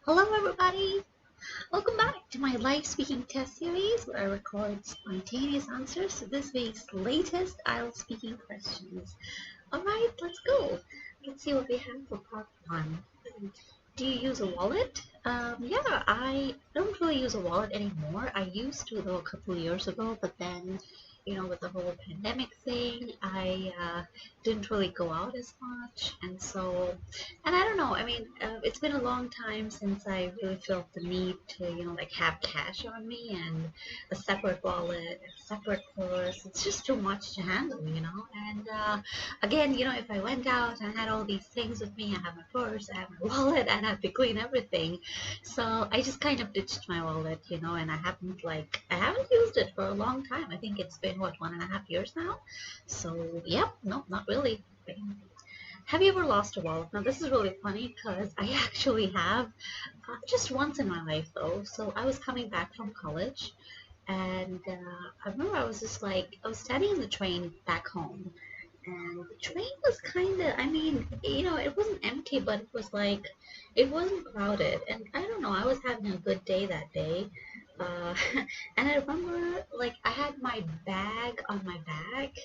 Hello, everybody! Welcome back to my live speaking test series where I record spontaneous answers to this week's latest IELTS speaking questions. Alright, let's go! Let's see what we have for part one. Do you use a wallet? Yeah, I don't really use a wallet anymore. I used to though a couple of years ago, but then, with the whole pandemic thing, I didn't really go out as much, and I don't know. I mean, it's been a long time since I really felt the need to, like have cash on me and a separate wallet, a separate purse. It's just too much to handle. And again, if I went out and had all these things with me, I have my purse, I have my wallet, and I have to clean everything. So I just kind of ditched my wallet, and I haven't used it for a long time. I think it's been what, 1.5 years now. So yep, no, not really. Have you ever lost a wallet? Now this is really funny because I actually have, just once in my life though. So I was coming back from college, and I remember I was standing in the train back home, and the train was kind of, it wasn't empty, but it wasn't crowded. And I don't know, I was having a good day that day. Uh, and I remember, I had my bag on my back,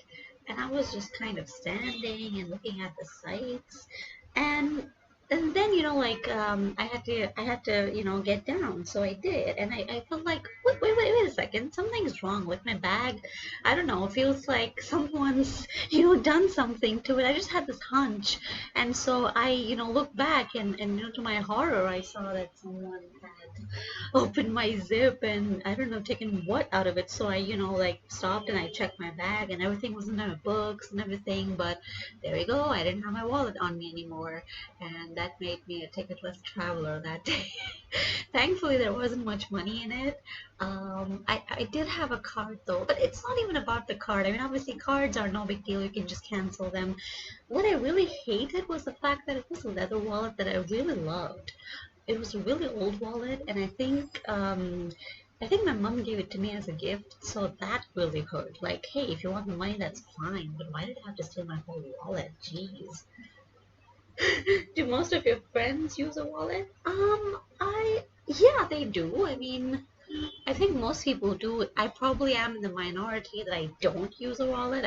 and I was just kind of standing and looking at the sights. And and then I had to get down, so I did, and I felt like, wait a second, something's wrong with my bag. I don't know, it feels like someone's done something to it. I just had this hunch, and so I looked back, and to my horror I saw that someone had opened my zip and I don't know, taken what out of it. So I stopped and I checked my bag, and everything was in my books and everything, but there you go, I didn't have my wallet on me anymore, and that made me a ticketless traveler that day. Thankfully, there wasn't much money in it. I did have a card though, but it's not even about the card. I mean, obviously, cards are no big deal. You can just cancel them. What I really hated was the fact that it was a leather wallet that I really loved. It was a really old wallet, and I think my mom gave it to me as a gift, so that really hurt. Like, hey, if you want the money, that's fine, but why did I have to steal my whole wallet? Jeez. Do most of your friends use a wallet? Yeah, they do. I mean, I think most people do. I probably am in the minority that I don't use a wallet.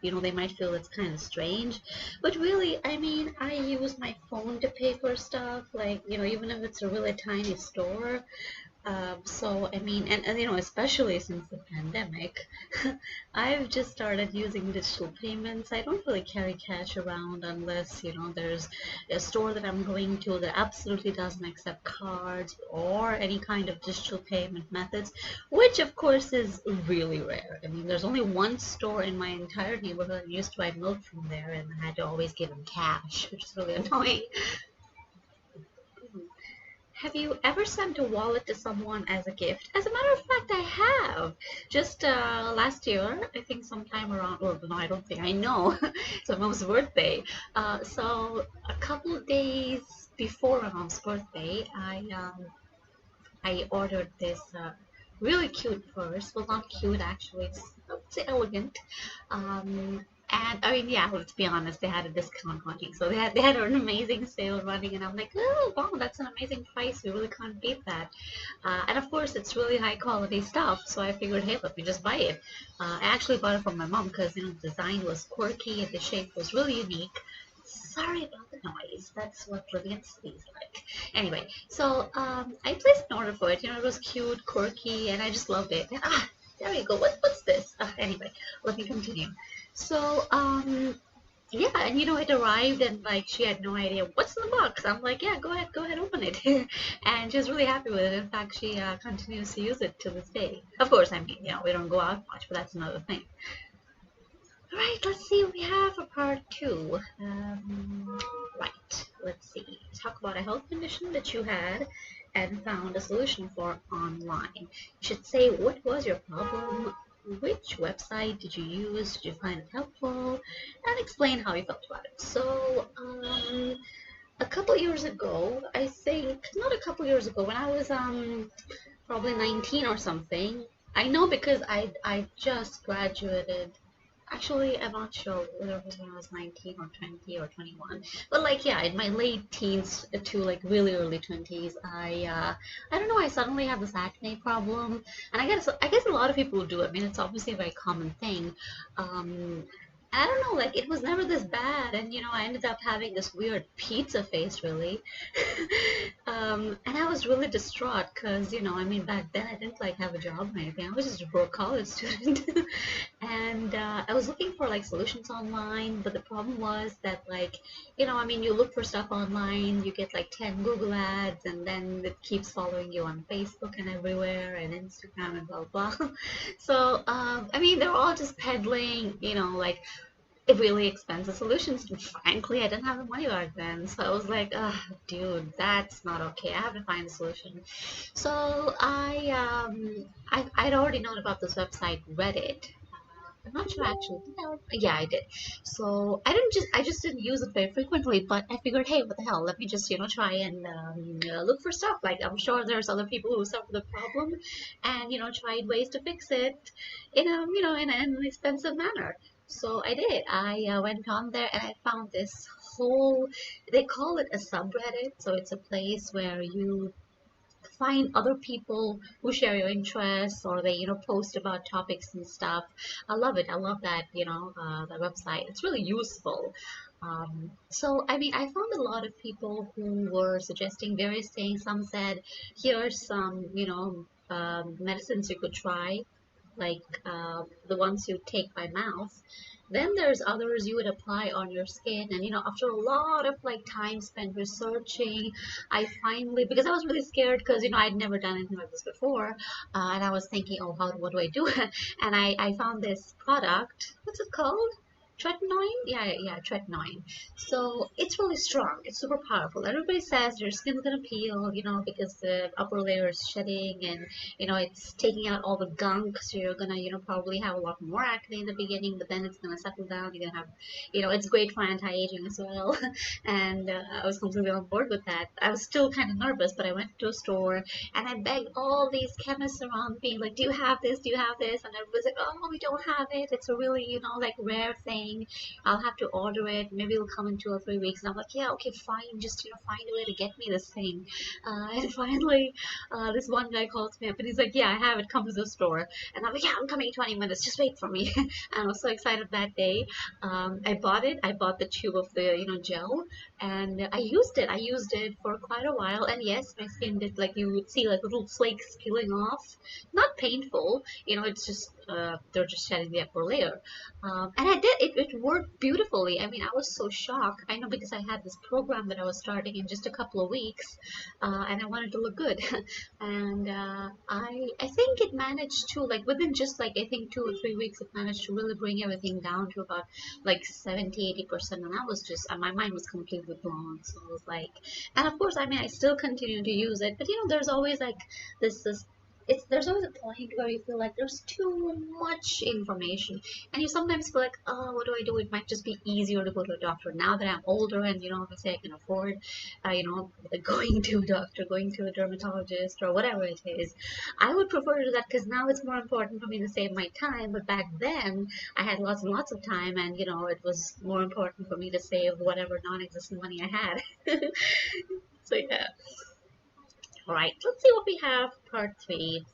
They might feel it's kind of strange, but really, I mean, I use my phone to pay for stuff. Like, even if it's a really tiny store, so I mean, and especially since the pandemic, I've just started using digital payments. I don't really carry cash around unless there's a store that I'm going to that absolutely doesn't accept cards or any kind of digital payment methods, which of course is really rare. I mean, there's only one store in my entire neighborhood. I used to buy milk from there, and I had to always give them cash, which is really annoying. Have you ever sent a wallet to someone as a gift? As a matter of fact, I have. Just last year, I think sometime around, well, no, I don't think, I know. It's my mom's birthday. So a couple of days before my mom's birthday, I ordered this really cute purse. Well, not cute actually. I would say elegant. And I mean, yeah, let's be honest, they had a discount running, so they had an amazing sale running, and I'm like, oh wow, that's an amazing price. We really can't beat that. And of course, it's really high quality stuff, so I figured, hey, let me just buy it. I actually bought it from my mom because the design was quirky and the shape was really unique. Sorry about the noise. That's what living in cities like. Anyway, so I placed an order for it. It was cute, quirky, and I just loved it. There we go. What's this? Anyway, let me continue. So, yeah, and it arrived, and she had no idea what's in the box. I'm like, yeah, go ahead, open it. And she was really happy with it. In fact, she continues to use it to this day. Of course, I mean, we don't go out much, but that's another thing. All right, let's see what we have for part two. Right, let's see. Talk about a health condition that you had and found a solution for online. You should say, what was your problem? Which website did you use? Did you find it helpful? And explain how you felt about it. So, a couple years ago, I think, not a couple years ago, when I was probably 19 or something, I know because I just graduated Actually, I'm not sure whether it was when I was 19 or 20 or 21. But like, yeah, in my late teens to like really early 20s, I don't know, I suddenly had this acne problem, and I guess a lot of people do it. I mean, it's obviously a very common thing. Um, I don't know, like it was never this bad, and I ended up having this weird pizza face, really. And I was really distraught because, I mean, back then I didn't like have a job or anything. I was just a broke college student. And I was looking for like solutions online, but the problem was that like, I mean, you look for stuff online, you get like 10 Google ads, and then it keeps following you on Facebook and everywhere, and Instagram and blah blah. So I mean, they're all just peddling, like really expensive solutions. And frankly, I didn't have the money back then, so I was like, dude, that's not okay. I have to find a solution. So I'd already known about this website, Reddit. I'm not sure actually. Yeah, I did. So I just didn't use it very frequently, but I figured, hey, what the hell? Let me just, try and look for stuff. Like, I'm sure there's other people who suffer the problem, and tried ways to fix it in an inexpensive manner. So I did. I went on there and I found this whole, they call it a subreddit. So it's a place where you find other people who share your interests, or they post about topics and stuff. I love it. I love that, that website. It's really useful. So I mean, I found a lot of people who were suggesting various things. Some said, here's some medicines you could try, like the ones you take by mouth. Then there's others you would apply on your skin, and after a lot of like time spent researching, I finally, because I was really scared, because I'd never done anything like this before, and I was thinking, oh, what do I do? And I found this product. What's it called? Tretinoin? Yeah, tretinoin. So it's really strong. It's super powerful. Everybody says your skin's gonna peel, because the upper layer is shedding, and it's taking out all the gunk. So you're gonna, probably have a lot more acne in the beginning, but then it's gonna settle down. You're gonna have, it's great for anti-aging as well. And I was completely on board with that. I was still kind of nervous, but I went to a store and I begged all these chemists around me, like, do you have this? Do you have this? And everybody's like, oh, we don't have it. It's a really, like rare thing. I'll have to order it. Maybe it'll come in 2 or 3 weeks. And I'm like, yeah, okay, fine. Just, find a way to get me this thing. And finally, this one guy calls me up and he's like, yeah, I have it. Come to the store. And I'm like, yeah, I'm coming in 20 minutes. Just wait for me. And I was so excited that day. I bought it. I bought the tube of the, gel, and I used it. I used it for quite a while. And yes, my skin did, like, you would see like little flakes peeling off. Not painful. It's just, they're just shedding the upper layer. And I did. It worked beautifully. I mean, I was so shocked. I know, because I had this program that I was starting in just a couple of weeks, and I wanted to look good. And I think it managed to, like, within just like I think 2 or 3 weeks, it managed to really bring everything down to about like 70-80%. And I was just, my mind was completely blown. So I was like, and of course, I mean, I still continue to use it, but there's always like this there's always a point where you feel like there's too much information, and you sometimes feel like, oh, what do I do? It might just be easier to go to a doctor now that I'm older, and obviously I can afford going to a doctor, going to a dermatologist, or whatever it is. I would prefer to do that, because now it's more important for me to save my time. But back then I had lots and lots of time, and it was more important for me to save whatever non-existent money I had. So yeah. All right, let's see what we have. Part 3.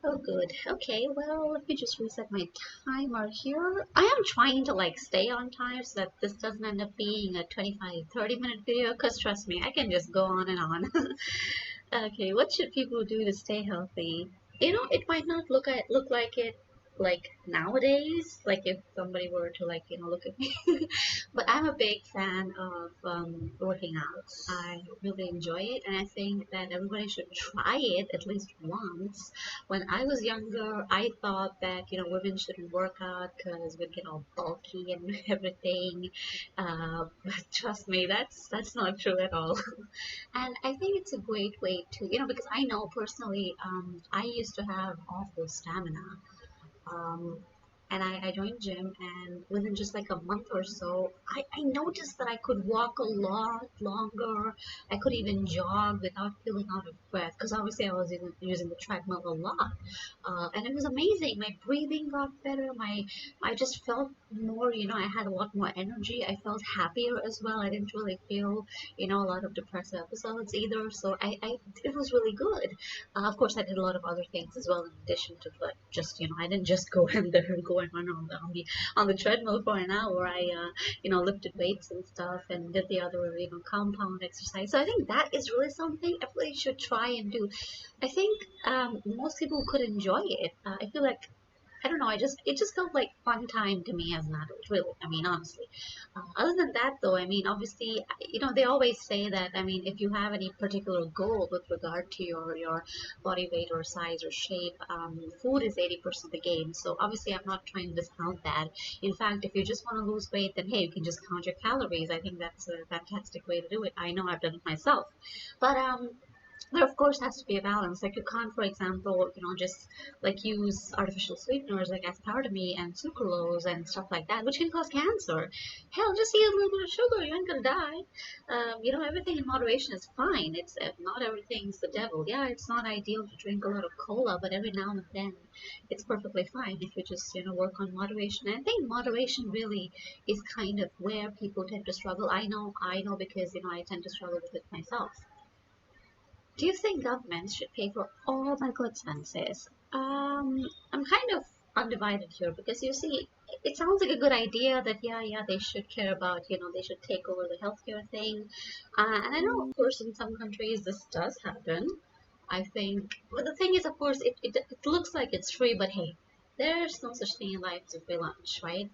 Oh, good. Okay, well, let me just reset my timer here. I am trying to like stay on time so that this doesn't end up being a 25-30 minute video, because trust me, I can just go on and on. Okay, what should people do to stay healthy? It might not look like it like nowadays, like if somebody were to like look at me. But I'm a big fan of working out. I really enjoy it, and I think that everybody should try it at least once. When I was younger, I thought that women shouldn't work out because we'd get all bulky and everything. But trust me, that's not true at all. And I think it's a great way to, because I know personally, I used to have awful stamina. Um, and I joined gym, and within just like a month or so, I noticed that I could walk a lot longer. I could even jog without feeling out of breath, because obviously I was using the treadmill a lot, and it was amazing. My breathing got better. I just felt more, I had a lot more energy. I felt happier as well. I didn't really feel, a lot of depressive episodes either. So it was really good. Of course, I did a lot of other things as well in addition to just, I didn't just go in there and go and run on the treadmill for an hour. I, lifted weights and stuff and did the other, compound exercise. So I think that is really something everybody should try and do. I think most people could enjoy it. I feel like I don't know. It just felt like fun time to me as an adult, really. I mean, honestly. Other than that, though, I mean, obviously, they always say that. I mean, if you have any particular goal with regard to your body weight or size or shape, food is 80% of the game. So obviously, I'm not trying to discount that. In fact, if you just want to lose weight, then hey, you can just count your calories. I think that's a fantastic way to do it. I know I've done it myself, but there of course has to be a balance. Like you can't, for example, just like use artificial sweeteners like aspartame and sucralose and stuff like that, which can cause cancer. Hell, just eat a little bit of sugar, you ain't gonna die. Everything in moderation is fine. It's not everything's the devil. Yeah, it's not ideal to drink a lot of cola, but every now and then it's perfectly fine if you just work on moderation. And I think moderation really is kind of where people tend to struggle. I know because I tend to struggle with it myself. Do you think governments should pay for all medical expenses? I'm kind of undivided here because you see, it sounds like a good idea that yeah, they should care about, they should take over the healthcare thing. And I know, of course, in some countries this does happen. I think, but the thing is, of course, it looks like it's free, but hey, there's no such thing in life as a free lunch, right?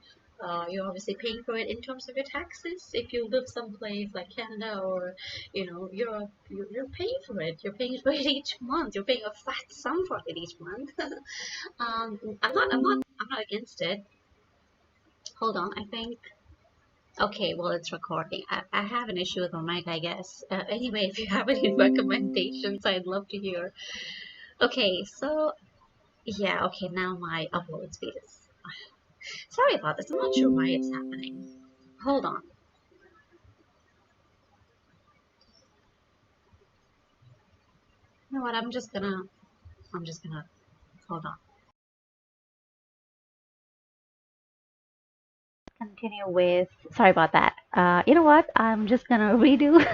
You're obviously paying for it in terms of your taxes. If you live someplace like Canada or Europe, you're paying for it. You're paying for it each month. You're paying a fat sum for it each month. I'm not against it. Hold on, I think. Okay, well, it's recording. I have an issue with my mic, I guess. Anyway, if you have any recommendations, I'd love to hear. Okay, so yeah, okay, now my upload speed is. Sorry about this. I'm not sure why it's happening. Hold on. You know what? I'm just gonna hold on. Continue with, sorry about that. You know what? I'm just gonna redo,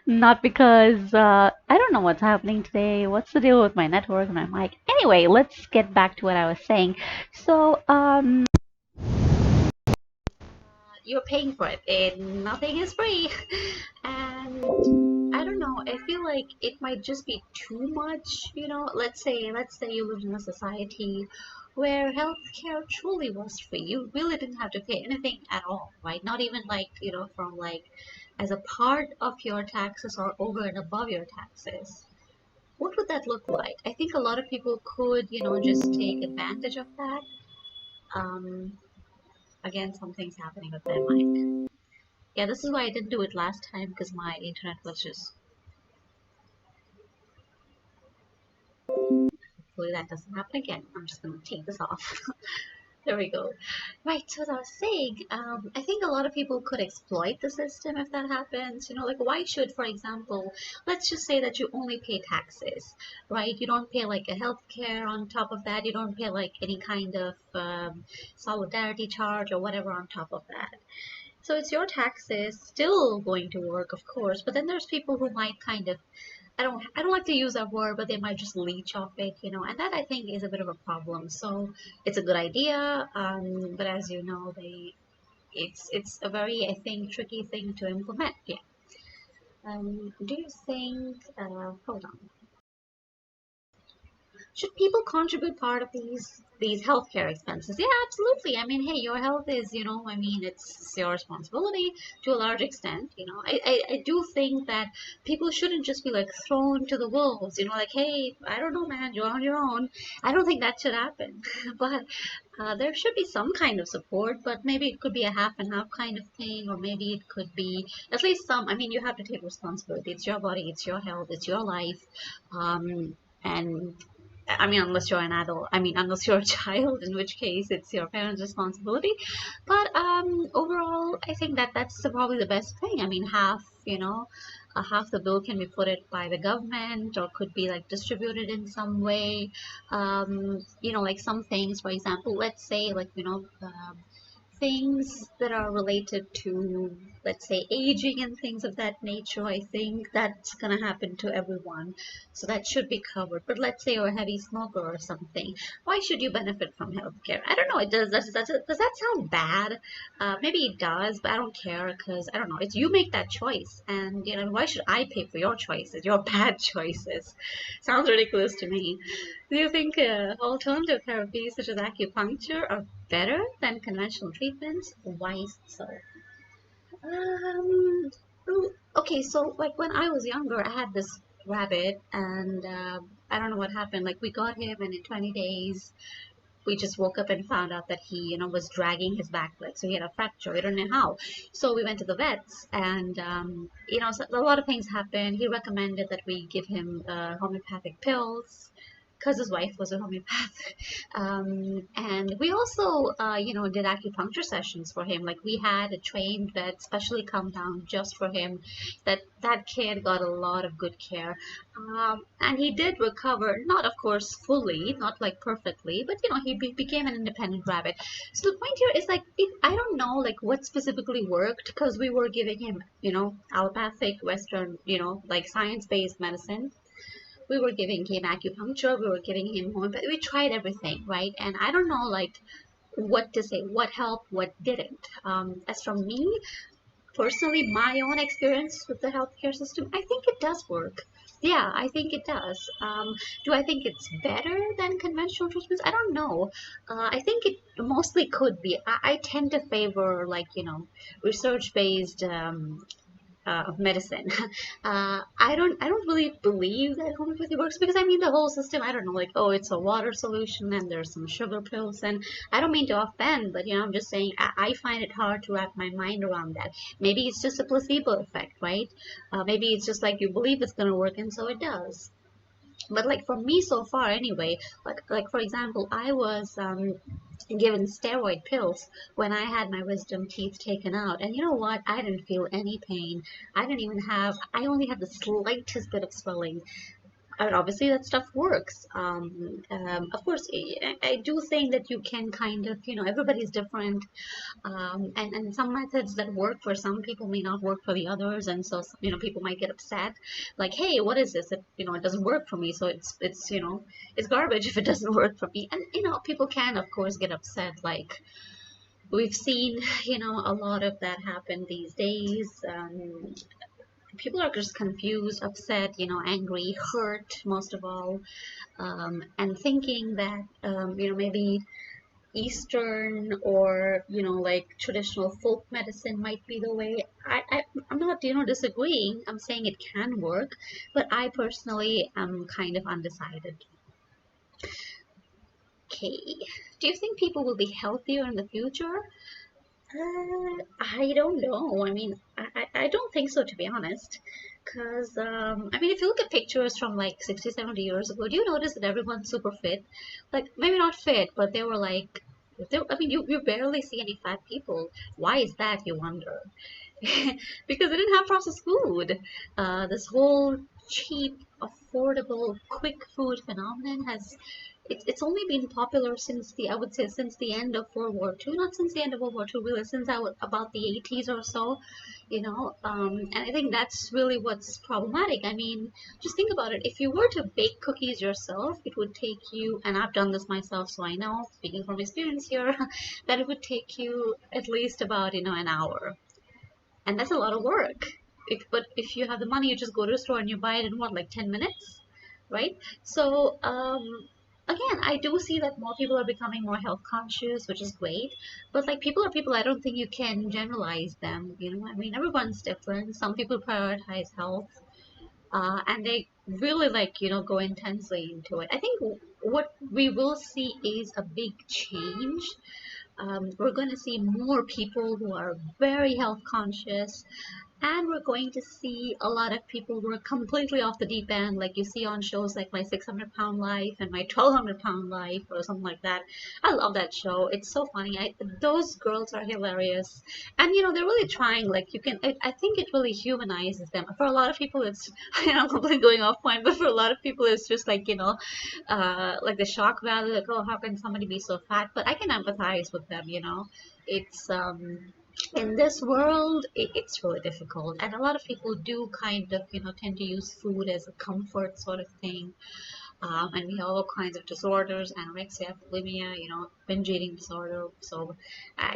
not because I don't know what's happening today. What's the deal with my network and my mic? Anyway, let's get back to what I was saying. So, you're paying for it, and nothing is free. And I don't know. I feel like it might just be too much. Let's say you lived in a society where healthcare truly was free. You really didn't have to pay anything at all, right? Not even like from like as a part of your taxes or over and above your taxes. What would that look like? I think a lot of people could, just take advantage of that. Um, Again, something's happening with my mic. Yeah, this is why I didn't do it last time because my internet was just. Hopefully that doesn't happen again. I'm just gonna take this off. There we go. Right, so as I was saying, I think a lot of people could exploit the system if that happens. Like why should, for example, let's just say that you only pay taxes, right? You don't pay like a healthcare on top of that. You don't pay like any kind of solidarity charge or whatever on top of that. So it's your taxes still going to work, of course, but then there's people who might kind of I don't like to use that word, but they might just leech off it, and that I think is a bit of a problem. So it's a good idea, but as you know, it's a very I think tricky thing to implement. Yeah. Do you think? Hold on. Should people contribute part of these healthcare expenses? Yeah, absolutely. I mean, hey, your health is, I mean, it's your responsibility to a large extent. I do think that people shouldn't just be like thrown to the wolves, like, hey, I don't know, man, you're on your own. I don't think that should happen. But there should be some kind of support, but maybe it could be a half and half kind of thing, or maybe it could be at least some. I mean, you have to take responsibility. It's your body, it's your health, it's your life. And I mean, unless you're an adult. I mean, unless you're a child, in which case it's your parents' responsibility. But overall, I think that that's probably the best thing. I mean, half the bill can be put it by the government or could be like distributed in some way. Like some things, for example, let's say like, things that are related to, let's say, aging and things of that nature. I think that's going to happen to everyone. So that should be covered. But let's say you're a heavy smoker or something. Why should you benefit from healthcare? I don't know. Does that sound bad? Maybe it does, but I don't care because I don't know. It's you make that choice. And, why should I pay for your choices, your bad choices? Sounds ridiculous to me. Do you think alternative therapies such as acupuncture are better than conventional treatments? Why so? Um, okay, so like when I was younger, I had this rabbit, and I don't know what happened. Like we got him, and in 20 days, we just woke up and found out that he, was dragging his back leg. So he had a fracture. We don't know how. So we went to the vets, and so a lot of things happened. He recommended that we give him homeopathic pills because his wife was a homeopath. And we also, did acupuncture sessions for him. Like we had a trained vet specially come down just for him. That kid got a lot of good care. And he did recover, not of course fully, not like perfectly, but he became an independent rabbit. So the point here is like, I don't know like what specifically worked because we were giving him, allopathic, Western, like science-based medicine. We were giving him acupuncture, we were giving him homeopathy, we tried everything, right? And I don't know like what to say, what helped, what didn't. As from me, personally, my own experience with the healthcare system, I think it does work. Yeah, I think it does. Do I think it's better than conventional treatments? I don't know. I think it mostly could be. I tend to favor like, research-based of medicine. I don't really believe that homeopathy works because I mean the whole system. I don't know, like, oh, it's a water solution and there's some sugar pills, and I don't mean to offend, but I'm just saying I find it hard to wrap my mind around that. Maybe it's just a placebo effect, right? Maybe it's just like you believe it's gonna work and so it does. But like for me so far anyway, like for example, I was given steroid pills when I had my wisdom teeth taken out, and you know what? I didn't feel any pain. I only had the slightest bit of swelling. And obviously that stuff works. Of course, I do think that you can kind of, everybody's different, and some methods that work for some people may not work for the others, and so people might get upset, like, hey, what is this? It doesn't work for me, so it's garbage if it doesn't work for me, and people can of course get upset, like. We've seen, a lot of that happen these days. People are just confused, upset, angry, hurt most of all, and thinking that, maybe Eastern or, like traditional folk medicine might be the way. I'm not, disagreeing. I'm saying it can work, but I personally am kind of undecided. Okay. Do you think people will be healthier in the future? I don't know. I mean, I don't think so, to be honest. Because, I mean, if you look at pictures from like 60, 70 years ago, do you notice that everyone's super fit? Like, maybe not fit, but they were like, I mean, you barely see any fat people. Why is that, you wonder? Because they didn't have processed food. This whole cheap, affordable, quick food phenomenon it's only been popular since I would say since the end of World War II, not since the end of World War II, really since about the 80s or so, and I think that's really what's problematic. I mean, just think about it. If you were to bake cookies yourself, it would take you, and I've done this myself, so I know, speaking from experience here, that it would take you at least about, an hour. And that's a lot of work. But if you have the money, you just go to the store and you buy it in what, like 10 minutes, right? So, again, I do see that more people are becoming more health conscious, which is great. But like people are people, I don't think you can generalize them. I mean, everyone's different. Some people prioritize health, and they really like go intensely into it. I think what we will see is a big change. We're going to see more people who are very health conscious, And we're going to see a lot of people who are completely off the deep end, like you see on shows like My 600-Pound Life and My 1,200-Pound Life or something like that. I love that show. It's so funny. Those girls are hilarious. And, they're really trying, like, I think it really humanizes them. For a lot of people, it's, I'm completely going off point, but for a lot of people, it's just like, like the shock value, like, oh, how can somebody be so fat? But I can empathize with them. It's, in this world, it's really difficult, and a lot of people do kind of tend to use food as a comfort sort of thing. And we have all kinds of disorders: anorexia, bulimia, binge eating disorder. So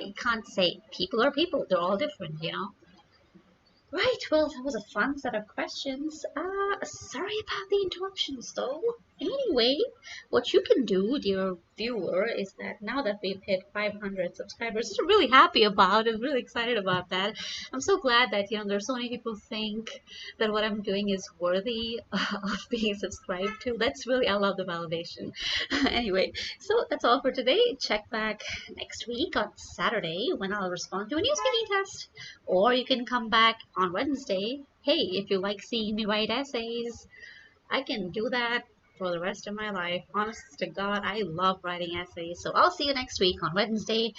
you can't say people are people, they're all different. Right, well, that was a fun set of questions. Sorry about the interruptions, though. Anyway, what you can do, dear viewer, is that now that we've hit 500 subscribers, which I'm really happy about, I'm really excited about that. I'm so glad that, there's so many people think that what I'm doing is worthy of being subscribed to. I love the validation. Anyway, so that's all for today. Check back next week on Saturday when I'll respond to a new speaking test. Or you can come back on Wednesday. Hey, if you like seeing me write essays, I can do that for the rest of my life. Honest to God, I love writing essays. So I'll see you next week on Wednesday.